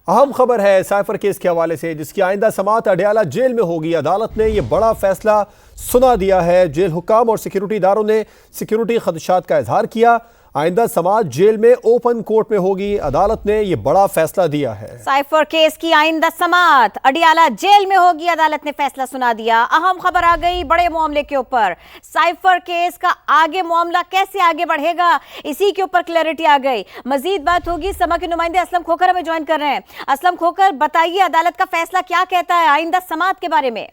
अहम खबर है साइफर केस के हवाले से, जिसकी आइंदा समाअत अडयाला जेल में होगी। अदालत ने यह बड़ा फैसला सुना दिया है। जेल हुक्काम और सिक्योरिटी इदारों ने सिक्योरिटी खदशात का इजहार किया। आइंदा समाअत जेल में ओपन कोर्ट में होगी। अदालत ने यह बड़ा फैसला दिया है। साइफर केस की आइंदा समाअत अडयाला जेल में होगी। अदालत ने फैसला सुना दिया। अहम खबर आ गई बड़े मामले के ऊपर। साइफर केस का आगे मामला कैसे आगे बढ़ेगा, इसी के ऊपर क्लैरिटी आ गई। मजीद बात होगी। समा के नुमाइंदे असलम खोखर हमें ज्वाइन कर रहे हैं। असलम खोखर, बताइए अदालत का फैसला क्या कहता है आइंदा समाअत के बारे में।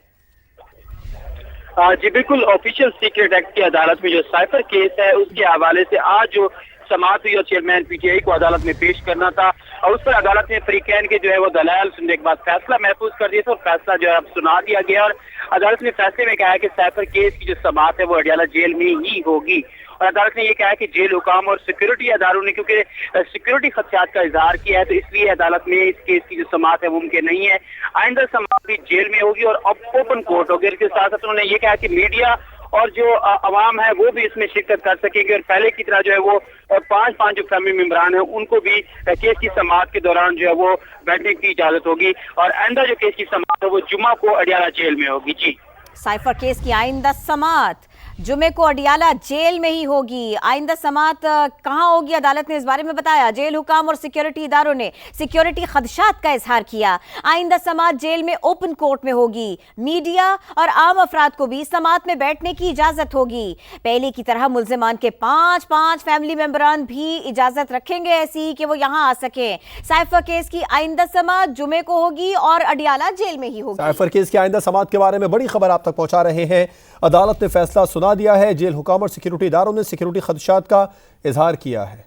जी बिल्कुल, ऑफिशियल सीक्रेट एक्ट की अदालत में जो साइफर केस है उसके हवाले से आज जो समाअत हुई और चेयरमैन पीटीआई को अदालत में पेश करना था और उस पर अदालत ने फरीकैन के जो है वो दलाल सुनने के बाद फैसला महफूज कर दिया था और फैसला जो है अब सुना दिया गया। और अदालत ने फैसले में कहा है कि साइफर केस की जो समाअत है वो अडयाला जेल में ही होगी। और अदालत ने यह कहा कि जेल हुकाम और सिक्योरिटी इदारों ने क्योंकि सिक्योरिटी खदशात का इजहार किया है, तो इसलिए अदालत में इस केस की जो समाअत है मुमकिन नहीं है। आइंदा समाअत भी जेल में होगी और अब ओपन कोर्ट होगी। इसके साथ साथ उन्होंने ये कहा कि मीडिया और जो अवाम है वो भी इसमें शिरकत कर सकेंगे और पहले की तरह जो है वो पांच जो फैमिली मेंबरान है उनको भी केस की समाअत के दौरान जो है वो बैठने की इजाजत होगी। और आइंदा जो केस की समाअत है वो जुम्मा को अडयाला जेल में होगी। जी, साइफर केस की आइंदा समाअत जुमे को अडयाला जेल में ही होगी। आइंदा समाअत कहां होगी, अदालत ने इस बारे में बताया। जेल हुकाम और सिक्योरिटी इदारों ने सिक्योरिटी खदशात का इजहार किया। आइंदा समाअत जेल में ओपन कोर्ट में होगी। मीडिया और आम अफराद को भी समाअत में बैठने की इजाजत होगी। पहले की तरह मुल्जिमान के पांच फैमिली मेंबरान भी इजाजत रखेंगे ऐसी कि वो यहां आ सके। साइफर केस की आइंदा समाअत जुमे को होगी और अडयाला जेल में ही होगी। साइफर केस की आइंदा समाअत के बारे में बड़ी खबर आप तक पहुंचा रहे हैं। अदालत ने फैसला सुना दिया है। जेल हुकाम और सिक्योरिटी इदारों ने सिक्योरिटी खदशात का इजहार किया है।